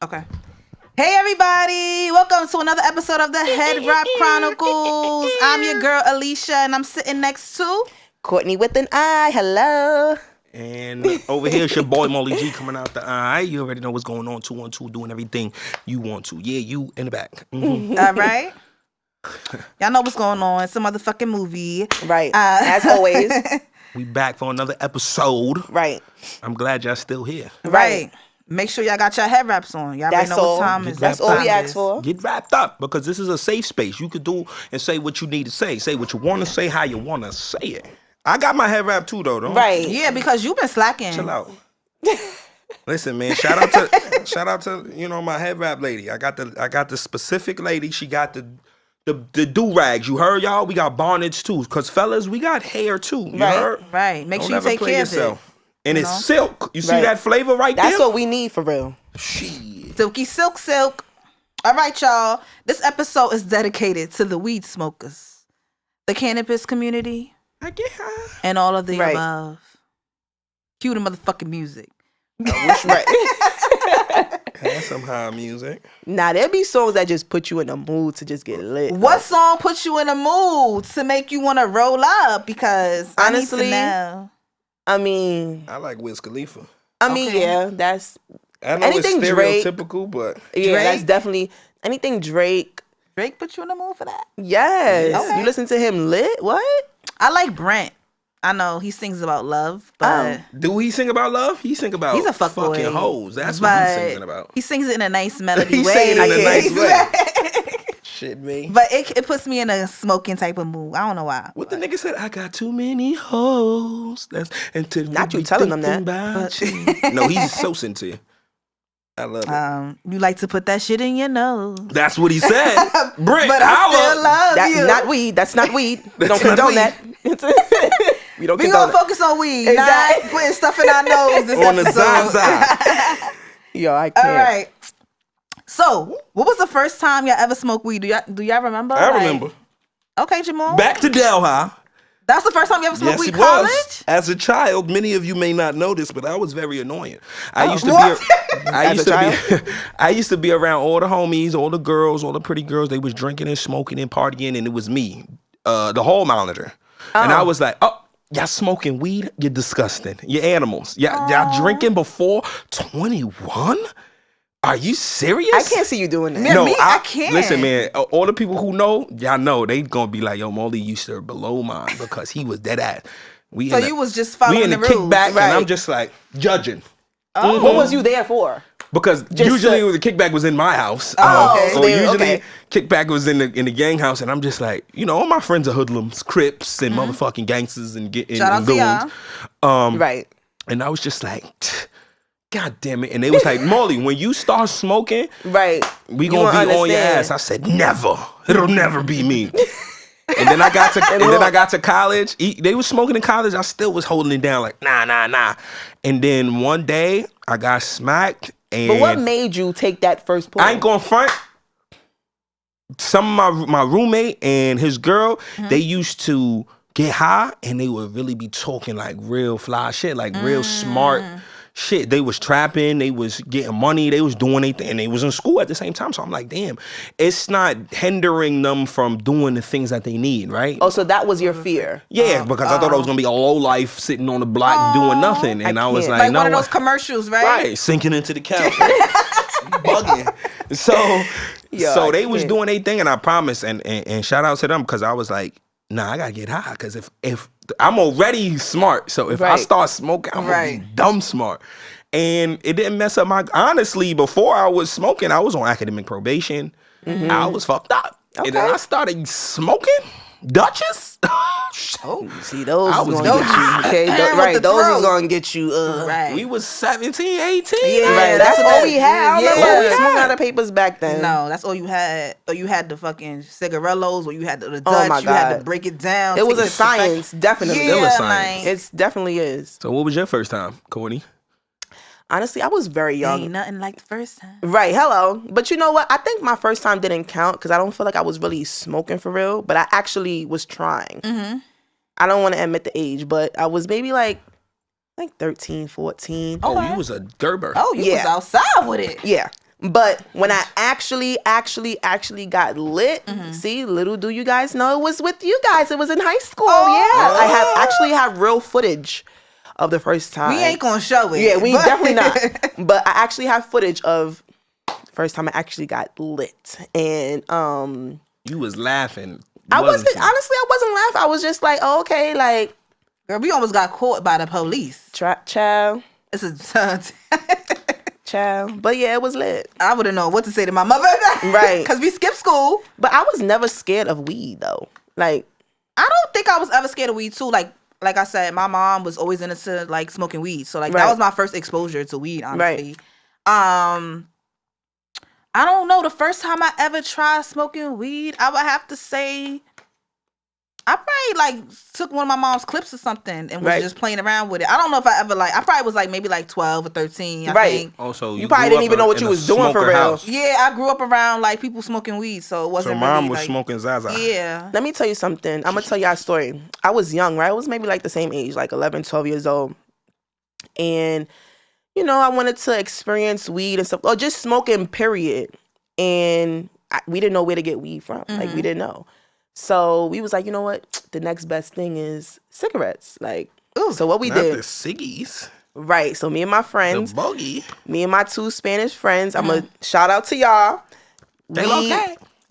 Okay. Hey everybody! Welcome to another episode of the HeadRap Chronicles. I'm your girl Alicia, and I'm sitting next to Courtney with an I. Hello. And over here, it's your boy Molly G coming out the eye. You already know what's going on. 212, doing everything you want to. Yeah, you in the back. Mm-hmm. All right. Y'all know what's going on. It's a motherfucking movie. Right. As always. We back for another episode. Right. I'm glad y'all still here. Right. Make sure y'all got your head wraps on. Y'all already know what time it is. That's all we ask for. Get wrapped up because this is a safe space. You could do and say what you need to say. Say what you want to say, how you want to say it. I got my head wrap too, though. Right. Yeah, because you've been slacking. Chill out. Listen, man. Shout out to my head wrap lady. I got the specific lady. She got the do rags. You heard, y'all? We got bonnets too. Cause fellas, we got hair too. You heard? Right. Make sure you take care of it. And it's silk. You see that flavor right there? That's what we need for real. Shit. Silky silk. All right, y'all. This episode is dedicated to the weed smokers, the cannabis community, I get high. and all of the above. Cue the motherfucking music. Have some high music. Nah, there be songs that just put you in the mood to just get lit. What song puts you in a mood to make you want to roll up? Because honestly, I need to know. I like Wiz Khalifa. Yeah, that's I know anything it's Drake, stereotypical, but yeah, that's definitely anything Drake. Drake put you in the mood for that? Yes. Okay. You listen to him lit? What? I like Brent. I know he sings about love, but do he sing about love? He sing about he's a fucking hoes. That's what he's singing about. He sings it in a nice melody He's way. singing it in a nice way. Shit, me. But it puts me in a smoking type of mood. I don't know why. What the nigga said? I got too many hoes. Not you telling them that. No, he's so sincere. I love it. You like to put that shit in your nose. That's what he said. Brent, but I still love you. Not weed. That's not weed. We don't condone that. We gonna focus on weed, exactly. not putting stuff in our nose this on episode. The side. Yo, I can't. All right. So, what was the first time y'all ever smoked weed? Do y'all remember? I remember. Okay, Jamal. Back to Delhi. That's the first time you ever smoked weed? College? Was. As a child, many of you may not know this, but I was very annoying. I used to be around all the homies, all the girls, all the pretty girls. They was drinking and smoking and partying, and it was me, the hall monitor. And I was like, y'all smoking weed? You're disgusting. You're animals. Y'all drinking before 21? Are you serious? I can't see you doing that. No, I can't. Listen, man, all the people who know, y'all know, they gonna be like, yo, Molly used to below mine because he was dead ass. So you was just following the rules. We in the kickback, and I'm just like, judging. Oh. What was you there for? Because usually the kickback was in my house. So usually kickback was in the gang house, and I'm just like, all my friends are hoodlums, Crips, and motherfucking gangsters and shout out to y'all. Right. And I was just like, God damn it. And they was like, Molly, when you start smoking, we gonna be on your ass. I said, never. It'll never be me. And then I got to college. They was smoking in college. I still was holding it down like, nah. And then one day I got smacked. But what made you take that first pull? I ain't gonna front. Some of my roommate and his girl, they used to get high and they would really be talking like real fly shit, like real smart shit. They was trapping, they was getting money, they was doing anything, and they was in school at the same time. So I'm like, damn, it's not hindering them from doing the things that they need, right? Oh, so that was your fear? Yeah, because I thought I was gonna be a low life sitting on the block doing nothing, and I was like, no, one of those commercials, right? Right, sinking into the couch, bugging. So they was doing their thing, and I promise, and shout out to them because I was like, nah, I gotta get high because if I'm already smart, so if I start smoking, I'm gonna be dumb smart. And it didn't mess up honestly, before I was smoking, I was on academic probation. I was fucked up. Okay. And then I started smoking Dutchess. See, those was gonna get you. Okay, those was gonna get you. We was 17, 18. Yeah, that's all we had. We smoked out of papers back then. No, that's all you had. Or you had the fucking cigarellos, or you had the Dutch. You had to break it down. It was a science, definitely. It was science. It definitely is. So what was your first time, Courtney? Honestly, I was very young. Ain't nothing like the first time. Right, hello. But you know what? I think my first time didn't count because I don't feel like I was really smoking for real. But I actually was trying. I don't want to admit the age, but I was maybe like 13, 14. Oh, you was a Gerber. Oh, you was outside with it. Yeah. But when I actually got lit, see, little do you guys know it was with you guys. It was in high school. I actually have real footage of the first time. We ain't gonna show it. Yeah, we definitely not. But I actually have footage of the first time I actually got lit. And you was laughing. I wasn't laughing. I was just like, oh, okay, like, girl, we almost got caught by the police. Child. It's a child. But yeah, it was lit. I wouldn't know what to say to my mother. Right. Because we skipped school. But I was never scared of weed, though. Like, I don't think I was ever scared of weed, too. Like I said, my mom was always into, like, smoking weed. So, like, that was my first exposure to weed, honestly. Right. I don't know. The first time I ever tried smoking weed, I would have to say I probably like took one of my mom's clips or something and was just playing around with it. I don't know if I ever I probably was like maybe like 12 or 13. I think. Also, you probably didn't even know what you was doing for real. House. Yeah, I grew up around like people smoking weed, so it wasn't. So mom really, was smoking Zaza. Yeah. Let me tell you something. I'm gonna tell y'all a story. I was young, right? I was maybe like the same age, like 11, 12 years old, and you know I wanted to experience weed and stuff, or just smoking, period. And we didn't know where to get weed from. Like we didn't know. So we was like, you know what? The next best thing is cigarettes. Like, so what we did? The ciggies. Right. So me and my friends, the bogey. Me and my two Spanish friends. I'm gonna shout out to y'all.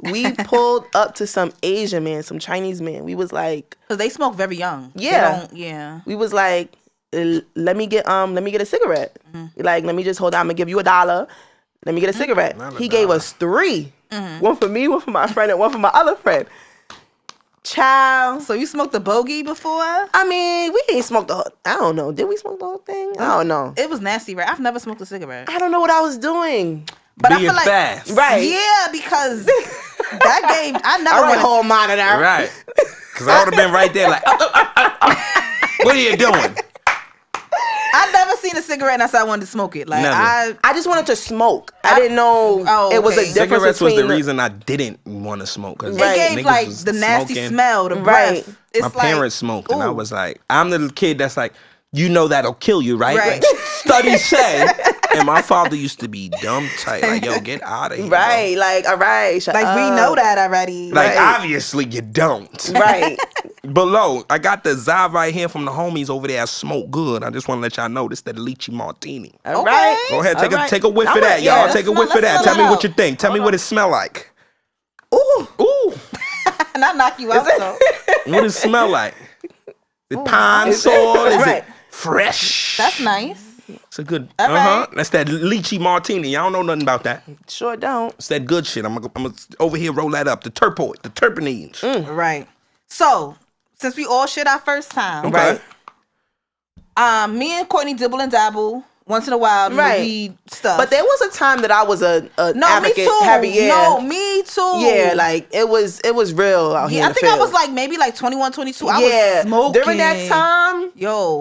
We pulled up to some Asian man, some Chinese man. We was like, because they smoke very young. Yeah. We was like, let me get a cigarette. Like, let me just hold on. I'm gonna give you $1. Let me get a cigarette. He gave us 3. One for me, one for my friend, and one for my other friend. Child. So you smoked the bogey before? I mean, we didn't smoke the whole... I don't know. Did we smoke the whole thing? I don't know. It was nasty, right? I've never smoked a cigarette. I don't know what I was doing. But being I feel like... fast. Right. Yeah, because that gave... I never want a whole monitor. Right. Because I would have been right there like... what are you doing? I never seen a cigarette and I said I wanted to smoke it. Like never. I just wanted to smoke. I didn't know it was a difference. Cigarettes was the reason I didn't want to smoke. It gave like the nasty smell, the breath. It's my parents smoked, and I was like, I'm the kid that's like, you know that'll kill you, right? Studies say. And my father used to be dumb tight, like, yo, get out of here. Right, bro. Like, all right, shut up. We know that already. Like, obviously you don't. Right. Below, I got the Zav right here from the homies over there. I smoke good. I just want to let y'all know this the lychee martini. All right. Go ahead, take a whiff of that, y'all. Take a whiff of that. Tell me what you think. Tell me what it smell like. Ooh. And I knock you out, so. What does it smell like? The pine soil? Is it fresh? That's nice. It's a good, That's that lychee martini. Y'all don't know nothing about that. Sure don't. It's that good shit. I'm gonna over here roll that up. The terpenes. Right. So, since we all shit our first time, right? Me and Courtney dibble and dabble once in a while, weed stuff. But there was a time that I was a advocate. Me too. Heavy, No, me too. Yeah, like it was real out here. I think I was like maybe like 21, 22. I was smoking during that time. Yo.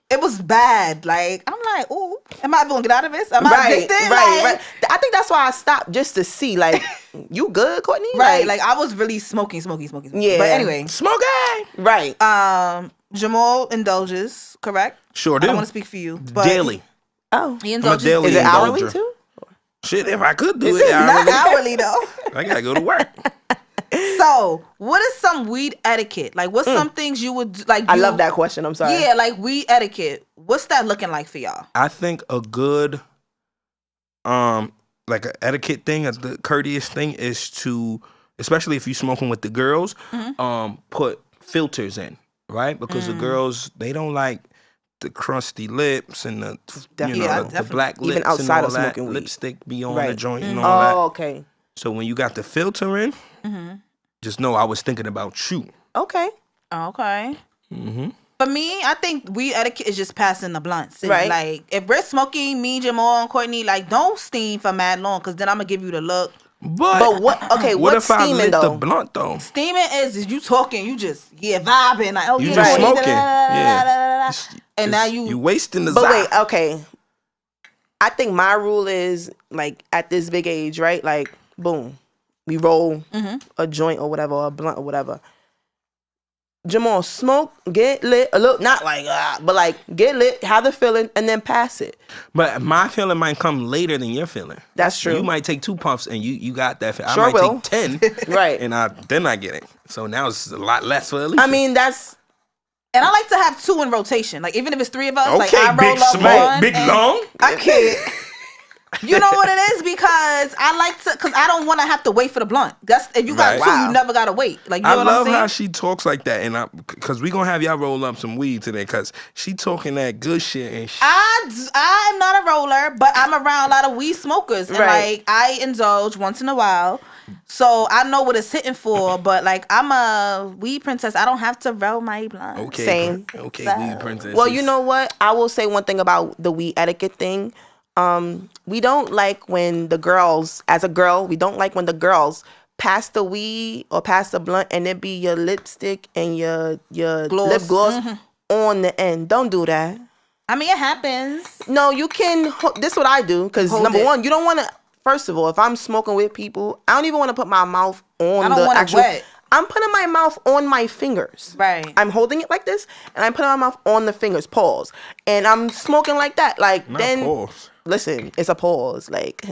It was bad. Like, I'm like, ooh, am I gonna get out of this? Am I addicted? Right. I think that's why I stopped, just to see, like, you good, Courtney? Right. Like, I was really smoking. Yeah. But anyway. Smoking. Right. Jamal indulges, correct? Sure do. I don't want to speak for you. But daily. He indulges. Is it hourly, too? Shit, if I could do it hourly. Not hourly, though. I gotta go to work. So, what is some weed etiquette? Like, what's some things you would like? I love that question. I'm sorry. Yeah, like weed etiquette. What's that looking like for y'all? I think a good, like an etiquette thing, the courteous thing is to, especially if you're smoking with the girls, put filters in, right? Because the girls, they don't like the crusty lips and the the black lips. Even outside and all of smoking that. weed. Lipstick be on the joint and all that. Oh, okay. So when you got the filter in, just know I was thinking about you. Okay. For me, I think weed etiquette is just passing the blunts. Right. Like, if we're smoking, me, Jamal, and Courtney, like, don't steam for mad long, because then I'm going to give you the look. But what? Okay, what what's if steaming, I lit though? the blunt, though? Steaming is you talking, you just, vibing. Like, oh, you yeah. just smoking. Yeah. And now you wasting the But zap. wait, okay. I think my rule is, like, at this big age, right? Like, boom. We roll a joint or whatever, or a blunt or whatever. Jamal, smoke, get lit, a little, not like, but like, get lit, have the feeling, and then pass it. But my feeling might come later than your feeling. That's true. You might take 2 puffs and you got that feeling. Sure I might will. take 10, right? And then I get it. So now it's a lot less for Alicia. I mean, that's. And I like to have 2 in rotation. Like even if it's 3 of us, okay, like I roll big up smoke, one, big long. I can't. You know what it is? Because I like to, because I don't want to have to wait for the blunt. That's if you got 2, you never gotta wait. Like you know what I'm saying? I love how she talks like that, and because we gonna have y'all roll up some weed today, because she talking that good shit and shit. I'm not a roller, but I'm around a lot of weed smokers, and like I indulge once in a while. So I know what it's hitting for, but like I'm a weed princess. I don't have to roll my blunt. Okay, same. Okay, so. weed princess. Well, you know what? I will say one thing about the weed etiquette thing. We don't like when the girls, as a girl, we don't like when the girls pass the weed or pass the blunt and it be your lipstick and your gloss. Lip gloss on the end. Don't do that. I mean, it happens. No, you can. This is what I do, because number one, you don't want to. First of all, if I'm smoking with people, I don't even want to put my mouth on the actual. Wet. I'm putting my mouth on my fingers. Right. I'm holding it like this, and I'm putting my mouth on the fingers. Pause. And I'm smoking like that. Like not then. Pause. Listen, it's a pause. Like,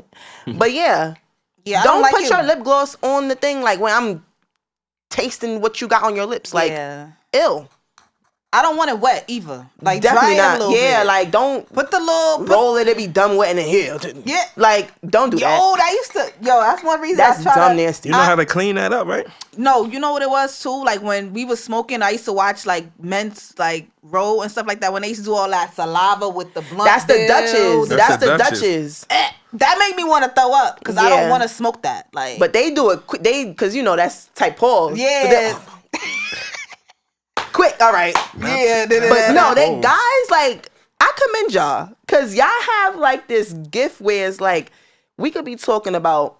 but yeah. Yeah. Don't put your lip gloss on the thing. Like when I'm tasting what you got on your lips. Like, ew. I don't want it wet either. Like definitely dry not. it a little bit. Like don't put the little roll it. It be done wet in the hair. Yeah. Like don't do that. Yo, that used to. Yo, that's one reason. That's dumb nasty. You know how to clean that up, right? No, you know what it was too. Like when we was smoking, I used to watch like men's like roll and stuff like that. When they used to do all that saliva with the blunt. That's the Dutchess. That's the Dutchess. That made me want to throw up because I don't want to smoke that. Like, but they do it quick. Because you know that's type pause. Yeah. Quick, all right. Yeah, but no, they guys like I commend y'all because y'all have like this gift where it's like we could be talking about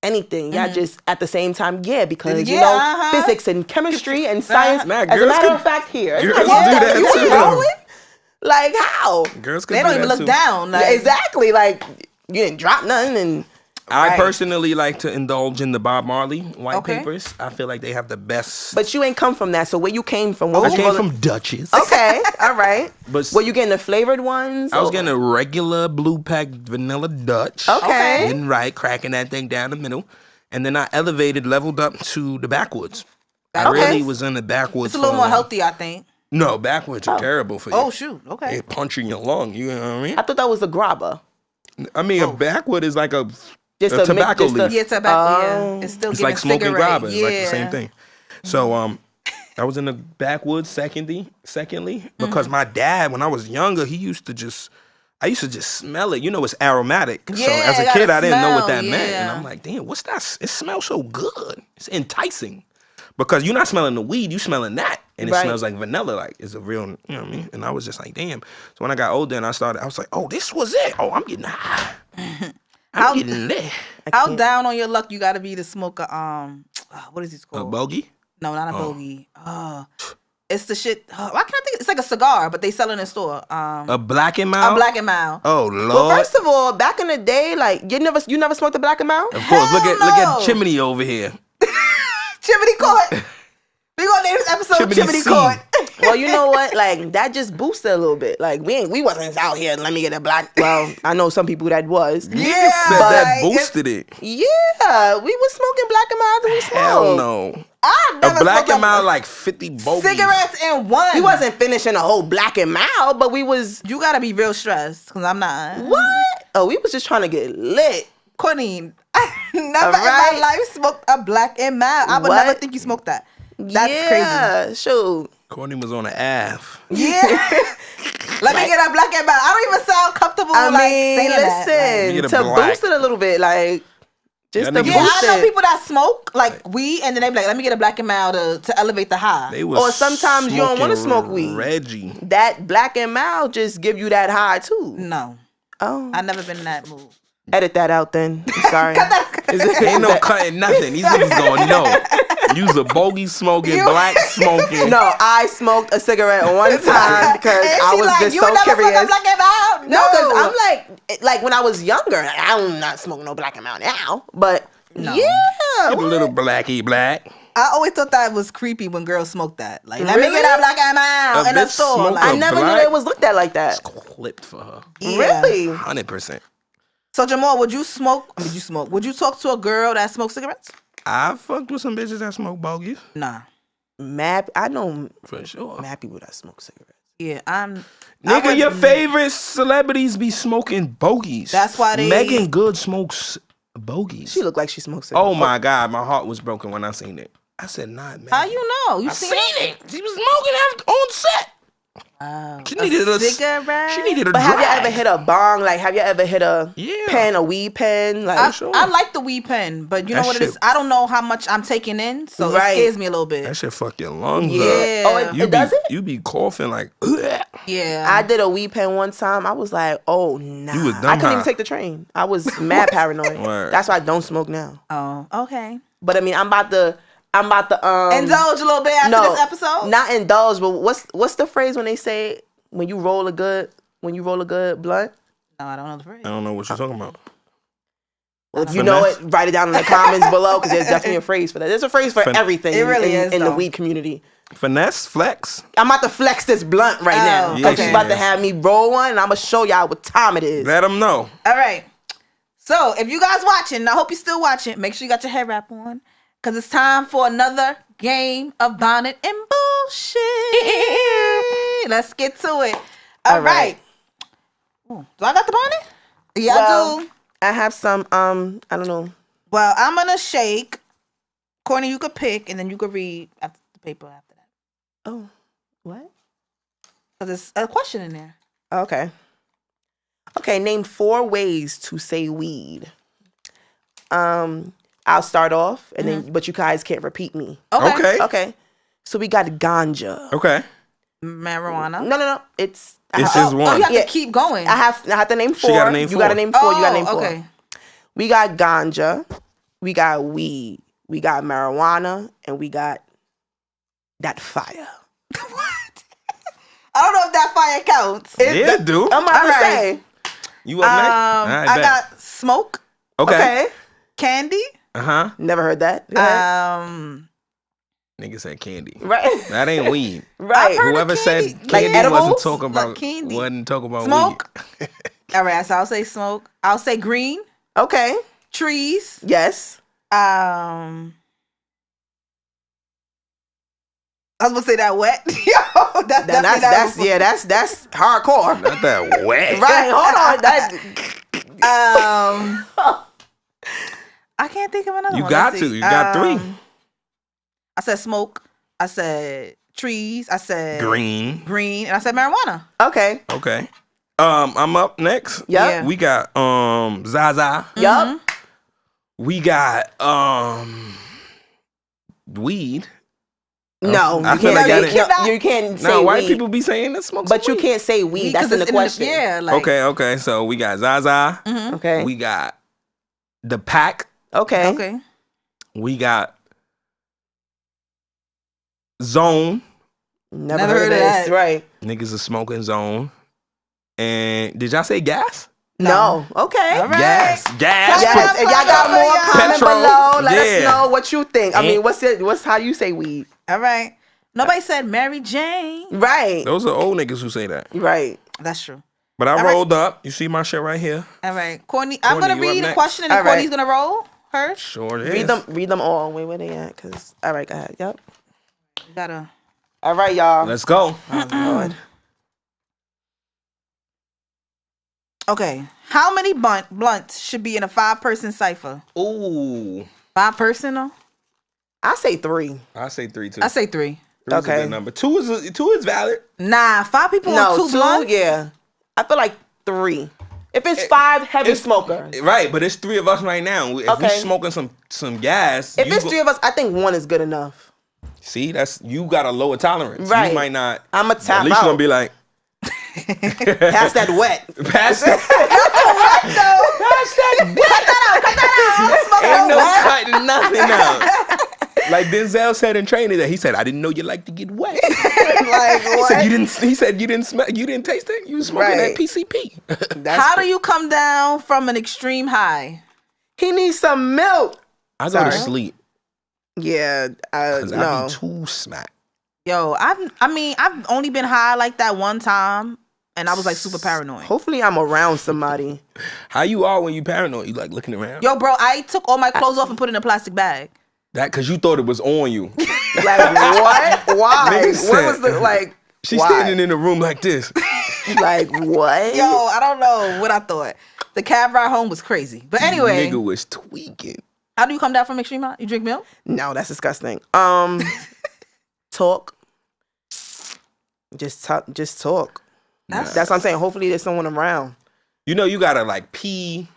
anything. Y'all just at the same time, because you know physics and chemistry and science. Nah, as a matter of fact, here girls can do that too. Like how? Girls can they don't even look down. Like, exactly. Like you didn't drop nothing and. I personally like to indulge in the Bob Marley white papers. I feel like they have the best. But you ain't come from that, so where you came from? I came from Dutchess. Okay, all right. But were you getting the flavored ones? I was getting a regular blue pack vanilla Dutch. Okay. Getting right, cracking that thing down the middle. And then I leveled up to the backwoods. I really was in the backwoods. It's a little more healthy, I think. No, backwoods are terrible for you. Oh, shoot. Okay. They punch in your lung. You know what I mean? I thought that was a grabba. I mean, a backwood is like a just a tobacco leaf. Yeah, tobacco. It's still it's like smoking grabba. It's like the same thing. So I was in the backwoods secondly, because my dad, when I was younger, I used to just smell it. You know, it's aromatic. Yeah, so as a kid, I didn't know what that yeah. meant. And I'm like, damn, what's that? It smells so good. It's enticing. Because you're not smelling the weed, you smelling that. And it smells like vanilla, like it's a real, you know what I mean? And I was just like, damn. So when I got older and I was like, oh, this was it. Oh, I'm getting high. I'm getting lit. How down on your luck you gotta be to smoke a what is this called? A bogey? No, not a bogey. It's the shit. Why can't I think? It's like a cigar, but they sell it in the store. A Black and Mild? A Black and Mild. Oh Lord. Well, first of all, back in the day, like you never smoked a Black and Mild? Of course. Look at Chimney over here. Chimney Court. We gonna name this episode Chimney Court. Well, you know what? Like that just boosted a little bit. Like we wasn't out here. Let me get a black. Well, I know some people that was. Yeah, said that boosted it. Yeah, we was smoking Black and Mild and we smoked. Hell no. A Black and Mild like 50 bogeys. Cigarettes in one. We wasn't finishing a whole Black and Mild, but we was. You gotta be real stressed because I'm not. What? Oh, we was just trying to get lit. Courtney, I never in my life smoked a Black and Mild. I would never think you smoked that. That's crazy. Shoot. Courtney was on the Ave. Yeah. Let me get a Black and Mild. I don't even sound comfortable saying listen, that. to boost it a little bit, like just to boost it. I know people that smoke like weed and then they be like, let me get a Black and Mild to elevate the high. Or sometimes you don't want to smoke weed. Reggie. That Black and Mild just give you that high too. No. Oh. I've never been in that mood. Edit that out then. Sorry. Ain't no cutting nothing. These niggas gonna know. You's a bogey smoking, black smoking. No, I smoked a cigarette one time because I was just so curious. Black and Mild? No, because I'm like when I was younger, I'm not smoking no Black and Mild now. But yeah, a little blacky black. I always thought that was creepy when girls smoked that. Like, let me get a black amount in the store. Like, I never knew it was looked at like that. It's clipped for her. Yeah. Really? 100%. So Jamal, would you smoke? Would you talk to a girl that smokes cigarettes? I fucked with some bitches that smoke bogeys. Nah. I know for sure. Mad people that smoke cigarettes. Yeah, Nigga, your favorite celebrities be smoking bogeys. That's why they. Megan Good smokes bogeys. She looked like she smokes cigarettes. Oh my God, my heart was broken when I seen it. I said, nah, man. How you know? You I seen it. She was smoking on set. She needed a cigarette. She needed a But drag. have you ever hit a bong? Like, have you ever hit a pen, a weed pen? Like, I like the weed pen, but you know what it is? I don't know how much I'm taking in, so it scares me a little bit. That shit fuck your lungs up. Oh, it does it? You be coughing like, yeah. I did a weed pen one time. I was like, oh, nah. You was dumb I couldn't high. even take the train. I was mad paranoid. Word. That's why I don't smoke now. Oh, okay. But I mean, I'm about to indulge a little bit after this episode. Not indulge, but what's the phrase when they say when you roll a good blunt? No, I don't know the phrase. I don't know what you're talking about. Well, if you know it, write it down in the comments below because there's definitely a phrase for that. There's a phrase for everything. It really is in though. the weed community. Finesse, flex. I'm about to flex this blunt right now because she's about to have me roll one, and I'm gonna show y'all what time it is. Let them know. All right. So if you guys watching, I hope you're still watching. Make sure you got your head wrap on because it's time for another game of bonnet and bullshit. Let's get to it. All right. Ooh, do I got the bonnet? Yeah, I do. I have some. I don't know. Well, I'm gonna shake. Courtney, you could pick, and then you could read after the paper after that. Oh, what? Because there's a question in there. Okay. Okay. Name 4 ways to say weed. I'll start off, and then but you guys can't repeat me. Okay. So we got ganja. Okay. Marijuana. No. It's just one. Oh, you have to keep going. I have to name 4. She gotta name 4. You gotta name 4. You gotta name 4. Okay. We got ganja. We got weed. We got marijuana, and we got that fire. What? I don't know if that fire counts. Yeah, dude. I'm about to say. You up next? Right, I got smoke. Okay. Candy. Never heard that. Nigga said candy. Right. That ain't weed. Right. Whoever said candy like edibles? wasn't talking about candy. smoke. Weed. All right, so I'll say smoke. I'll say green. Okay. Trees. Yes. I was gonna say that wet. Yo, that's hardcore. Not that wet. Right. Hold on. I can't think of another one. You got to. You got 3. I said smoke. I said trees. I said green. And I said marijuana. Okay. I'm up next. Yeah. We got Zaza. Yup. We got weed. No, you can't say no, white weed. people be saying that smoke. But you can't say weed. That's in the question. Okay. So we got Zaza. Okay. We got the pack. Okay. We got Zone. Never heard of that. Right. Niggas are smoking Zone. And did y'all say gas? No. Okay. All right. Gas. Yes. If y'all got more, comment below. Let us know what you think. I mean, what's how you say weed? All right. Nobody said Mary Jane. Right. Those are old niggas who say that. Right. That's true. But I rolled up. You see my shit right here. All right. Courtney, I'm going to read a question and then Courtney's going to roll hers. Sure is. Read them all. Wait, where they at? Cause all right, go ahead. Yep. You gotta. All right, y'all. Let's go. Oh, Lord. Okay. How many blunts should be in a 5-person cipher? Ooh. 5-person though? I say 3. I say 3 too. I say 3. 3 is a good number. 2 is valid. Nah, 5 people on 2 blunts? Yeah. I feel like 3. If it's 5 heavy smokers. Right, but it's 3 of us right now. If we smoking some gas. If it's 3 of us, I think 1 is good enough. See, you got a lower tolerance. Right. You might not. I'm a tap At least out. you're gonna be like. Pass that wet. Pass that. Ain't no cutting nothing out. Like Denzel said in training that he said, I didn't know you like to get wet. Like what? He said you didn't smell, you didn't taste it. You was smoking that PCP. How do you come down from an extreme high? He needs some milk. I go to sleep. Yeah, Cause no. I be too smacked. Yo, I've only been high like that one time, and I was like super paranoid. Hopefully, I'm around somebody. How you are when you paranoid? You like looking around? Yo, bro, I took all my clothes off and put it in a plastic bag. That because you thought it was on you. Like what? Why? What was the like? She's why? standing in the room like this. Like what? Yo, I don't know what I thought. The cab ride home was crazy. But anyway, Nigga was tweaking. how do you come down from extreme high? You drink milk? No, that's disgusting. Talk. Just talk. That's what I'm saying. Hopefully there's someone around. You know you gotta like pee.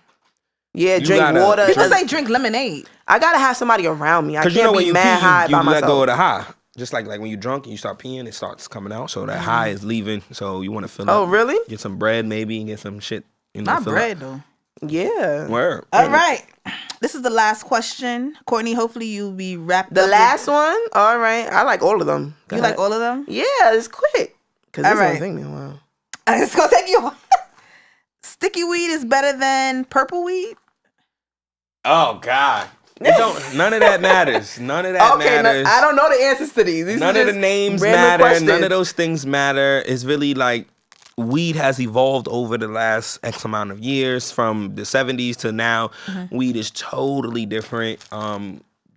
Yeah, You drink gotta- water. People say drink lemonade. I gotta have somebody around me. I Cause can't you know when be you mad pee, high you by let myself. go of the high. Just like when you're drunk and you start peeing, it starts coming out. So that high is leaving. So you want to fill up. Oh, really? Get some bread maybe and get some shit. You know, Not fill bread, up. though. Yeah. Word. All right. This is the last question. Courtney, hopefully you'll be wrapped The up. last one? All right. I like all of them. Go You ahead. like all of them? Yeah, it's quick. Because this All right. one's taking me a while. It's going to take you a while. Sticky weed is better than purple weed? Oh God. It don't. None of that matters. None of that Okay, matters. I don't know the answers to these. None of the names matter. None of those things matter. It's really like weed has evolved over the last X amount of years from the 70s to now. Weed is totally different.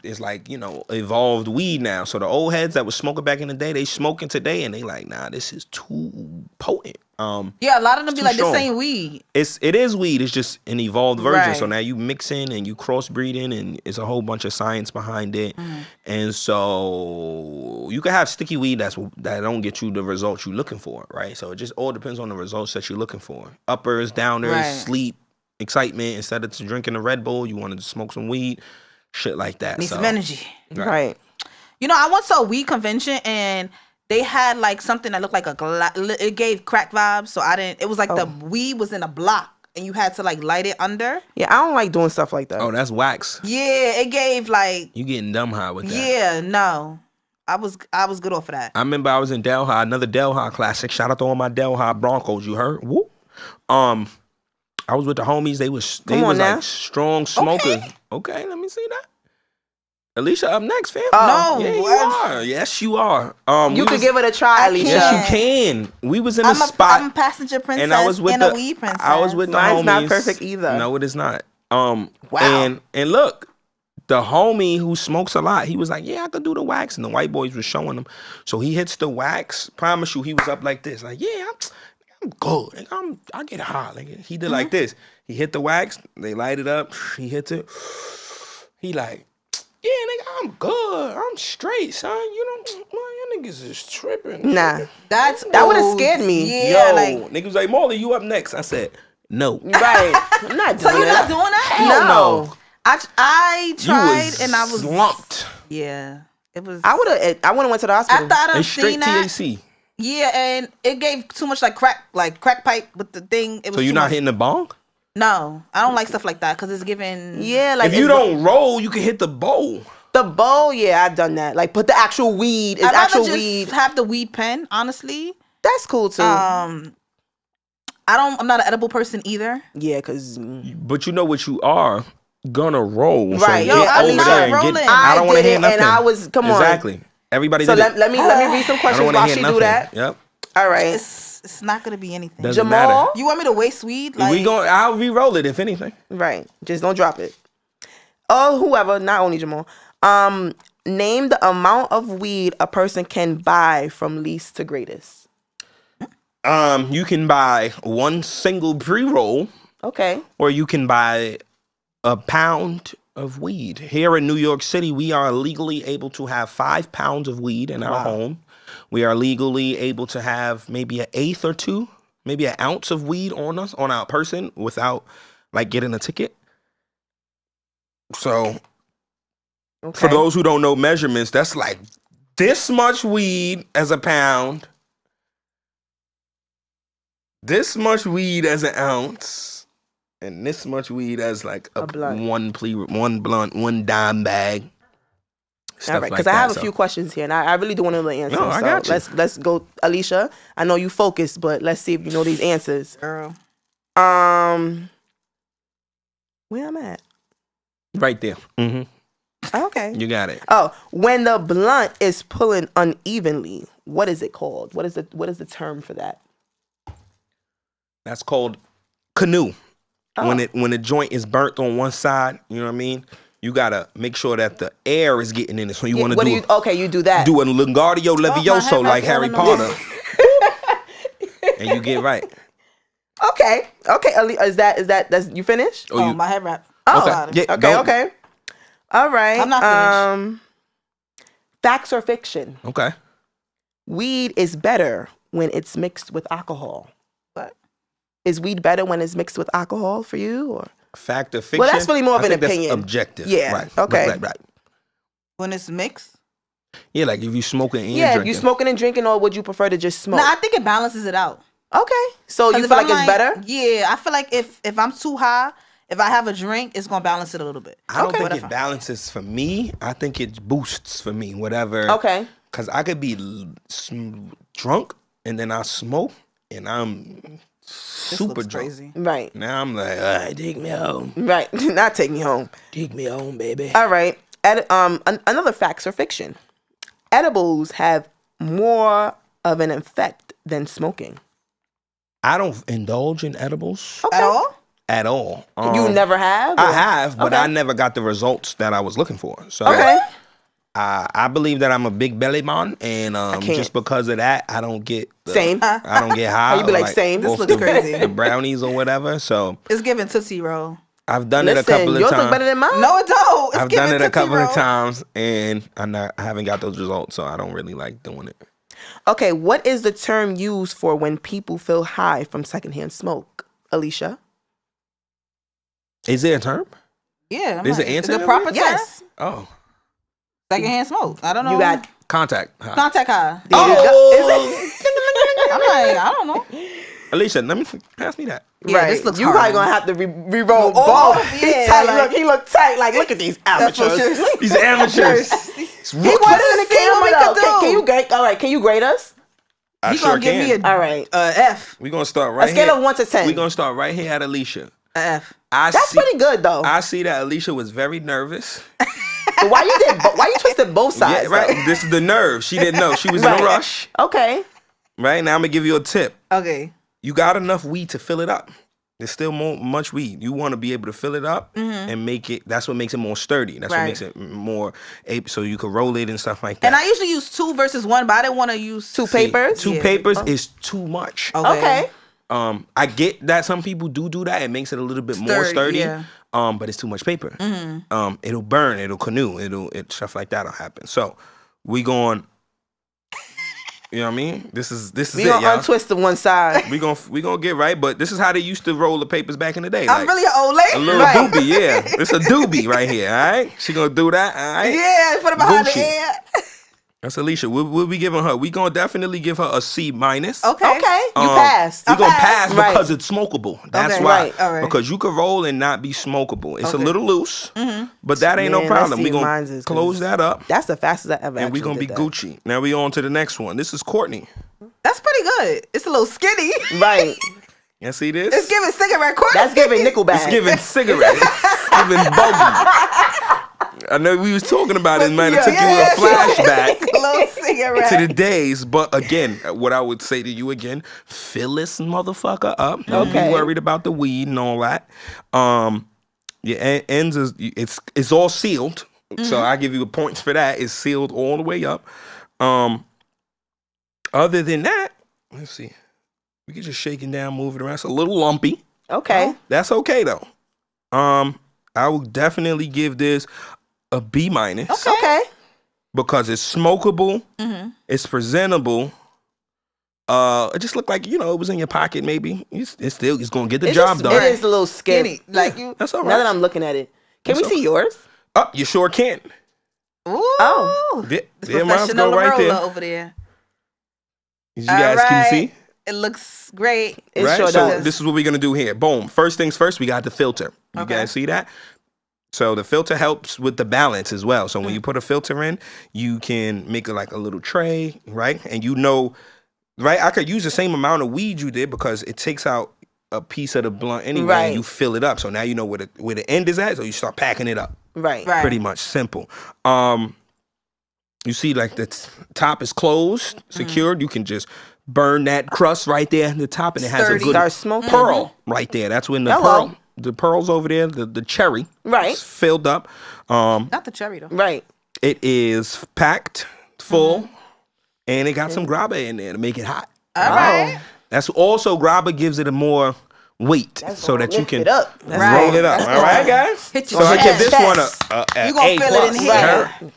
It's like, you know, evolved weed now. So the old heads that was smoking back in the day, they smoking today and they like, nah, this is too potent. Yeah, a lot of them be too like, strong. this ain't weed. It is weed. It's just an evolved version. Right. So now you mixing and you crossbreeding and it's a whole bunch of science behind it. And so you can have sticky weed that don't get you the results you're looking for, right? So it just all depends on the results that you're looking for. Uppers, downers, Right. sleep, excitement. Instead of drinking a Red Bull, you wanted to smoke some weed, shit like that. Need So, some energy. Right. You know, I went to a weed convention and they had like something that looked like it gave crack vibes. So I didn't, it was like the weed was in a block and you had to like light it under. Yeah, I don't like doing stuff like that. Oh, that's wax. Yeah, it gave like, You getting dumb high with that. yeah, no. I was good off of that. I remember I was in Delhi, another Delhi classic. Shout out to all my Delhi Broncos. You heard? Whoop. I was with the homies. They was now. like strong smokers. Okay, let me see that. Alicia up next, fam. No, Yeah, you what? are. Yes, you are. You could give it a try, Alicia. Yes, Yeah. you can. We was in I'm a spot. I'm a passenger princess and I was with and a weed princess. I was with the Mine's homies. not perfect either. No, it is not. Wow. And look, the homie who smokes a lot, he was like, "Yeah, I could do the wax," and the white boys was showing him. So he hits the wax. Promise you, he was up like this, like, "Yeah, I'm good. Like, I get high." Like he did like this. He hit the wax. They light it up. He hits it. He like, "Yeah, nigga, I'm good. I'm straight, son. You know, my niggas is tripping." Nah. that would've scared me. Yeah, Yo, like, nigga was like, "Marley, you up next?" I said, "No." Right. I'm not so doing you're not that. doing that? Hell no. I You tried was and I was slumped. Yeah, it was. I would have went to the hospital. After I done And straight seen that, THC. yeah, and it gave too much like crack pipe with the thing. It was So you're too not much. hitting the bong? No, I don't like stuff like that because it's giving. Yeah, like If you it's- don't roll, you can hit the bowl. the bowl, yeah, I've done that. Like, but the actual weed is I'd rather actual just weed. have the weed pen. Honestly, That's cool too. I'm not an edible person either. yeah, because But you know what you are gonna roll. Right, So yo, get I'm over not there and rolling. get. I don't want to did hear it, nothing. and I was come on. Exactly. Everybody So did it. let me read some I don't questions want to while hear she nothing. do that. Yep. All right, It's not gonna be anything. Doesn't Jamal. matter. You want me to waste weed? Like, I'll re-roll it if anything. Right, just don't drop it. Oh, whoever, not only Jamal. Name the amount of weed a person can buy from least to greatest. You can buy one single pre-roll, Okay. or you can buy a pound of weed. Here in New York City, we are legally able to have 5 pounds of weed in our home. We are legally able to have maybe an eighth or two, maybe an ounce of weed on us, on our person, without like getting a ticket. So Okay. for those who don't know measurements, that's like this much weed as a pound, this much weed as an ounce, and this much weed as like A blunt. one blunt, one dime bag. All right, because I have a few questions here, and I really do want to know the answers. No, I got you. Let's go, Alicia. I know you focused, but let's see if you know these answers. girl. Where I'm at? Right there. Mm-hmm. Okay. You got it. Oh, when the blunt is pulling unevenly, what is it called? What is the term for that? That's called canoe. Oh. When the joint is burnt on one side, you know what I mean? You gotta make sure that the air is getting in it. So you want to you do that. Do a Wingardium Levioso like Harry Potter. And you get right. Okay. That's you finished? My head wrap. Oh, okay. Yeah, okay. All right. I'm not finished. Facts or fiction? Okay. Weed is better when it's mixed with alcohol. What? Is weed better when it's mixed with alcohol for you, or? Fact or fiction? Well, that's really more of an that's opinion. Objective. Yeah. Right. Okay. Right. When it's mixed? Yeah, like if you smoking and Yeah, drinking. if you smoking and drinking, or would you prefer to just smoke? No, I think it balances it out. Okay. So you feel like it's better? Yeah, I feel like if I'm too high, if I have a drink, it's gonna balance it a little bit. I don't think it balances for me. I think it boosts for me, whatever. Okay. Because I could be drunk and then I smoke and I'm super drunk. Crazy. Right. Now I'm like, all right, take me home. Right. Not take me home. Take me home, baby. All right. Another facts or fiction. Edibles have more of an effect than smoking. I don't indulge in edibles. Okay. At all. You never have? I have, but I never got the results that I was looking for. So okay. I believe that I'm a big belly man, and just because of that, I don't get same. I don't get high. You be like same. This looks crazy. The brownies or whatever. So it's giving Tootsie Roll. I've done it a couple of yours times. Look better than mine. No, it don't. I've done it a couple of times, and I haven't got those results, so I don't really like doing it. Okay, what is the term used for when people feel high from secondhand smoke, Alicia? Is there a term? Yeah. Is it answer? The proper term? Yes. Oh. Secondhand smoke. I don't know. You got contact high. Contact high. Oh. Is it? I'm like, I don't know. Alicia, pass me that. Yeah, right. this looks you hard. probably gonna have to re-roll both. Yeah, Tight. He look tight. Like, look at these amateurs. These amateurs. He wanted in the camera though. Can you grade? All right. Can you grade us? I sure gonna give me all right. F. We're gonna start right here. A scale here. of 1 to 10. We're gonna start right here at Alicia. F. That's pretty good though. I see that Alicia was very nervous. But why you twisted both sides? Yeah, right. This is the nerve. She didn't know. She was in a rush. Okay. Right now, I'm gonna give you a tip. Okay. You got enough weed to fill it up. There's still much weed. You want to be able to fill it up and make it. That's what makes it more sturdy. That's what makes it more so you can roll it and stuff like that. And I usually use 2 versus 1, but I didn't want to use two papers. Two papers is too much. Okay. I get that some people do that. It makes it a little bit more sturdy. Yeah. But it's too much paper. It'll burn. It'll canoe. Stuff like that'll happen. So we going. You know what I mean? This is it, y'all. We gonna untwist the one side. We gonna get right, but this is how they used to roll the papers back in the day. I'm really an old lady. A little doobie, yeah. It's a doobie right here, all right? She gonna do that, all right? Yeah, put it behind the ear. That's Alicia. We'll be giving her. We gonna definitely give her a C-. Okay. You passed. We gonna pass because it's smokable. That's why. All right. Because you could roll and not be smokable. It's a little loose, but that ain't no problem. We gonna close that up. That's the fastest I ever. And we gonna be Gucci. Now we on to the next one. This is Courtney. That's pretty good. It's a little skinny. Right. You see this? It's giving cigarette Courtney. That's giving Nickelback. It's giving cigarette. It's giving bogey. I know we was talking about it, man. It took you a flashback to the days. But again, what I would say to you again, fill this motherfucker up. Don't be worried about the weed and all that. Ends is it's all sealed. So I give you points for that. It's sealed all the way up. Other than that, let's see. We can just shake it down, move it around. It's a little lumpy. Okay. That's okay though. I will definitely give this a B-. Okay. Because it's smokable, it's presentable. It just looked like, it was in your pocket maybe. It's gonna get the job done. It is a little skinny. Like you. That's all right. Now that I'm looking at it. Can we see yours? Oh, you sure can. Ooh. Oh. There mine's go right there. Over there. You guys can see? It looks great. It right? sure So does. this is what we're gonna do here. Boom. First things first, we got the filter. You guys see that? So the filter helps with the balance as well. So when you put a filter in, you can make it like a little tray, right? And right? I could use the same amount of weed you did because it takes out a piece of the blunt anyway, and you fill it up. So now you know where the end is at, so you start packing it up. Right. Pretty much simple. You see, like the top is closed, secured. You can just burn that crust right there at the top, and it has a good pearl right there. That's when the pearl's over there, the cherry, right, filled up. Not the cherry though. Right. It is packed full, and it got some grabba in there to make it hot. All right. That's also grabba gives it a more weight so that you can roll it up. All right, guys. So I give this one a you gonna feel it in here. Right.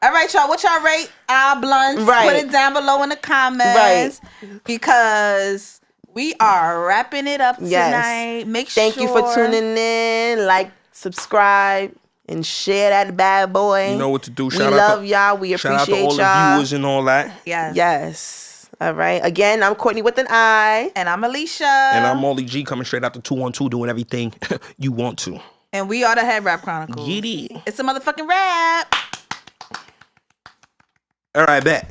All right, y'all. What y'all rate our blunts? Right. Put it down below in the comments. Right. Because we are wrapping it up tonight. Thank you for tuning in. Like, subscribe, and share that bad boy. You know what to do. We love y'all. We appreciate y'all. Shout out to all the viewers and all that. Yes. All right. Again, I'm Courtney with an I. And I'm Alicia. And I'm Molly G, coming straight out the 212, doing everything you want to. And we are the HeadRap Chronicles. Giddy. It's a motherfucking rap. All right, bet.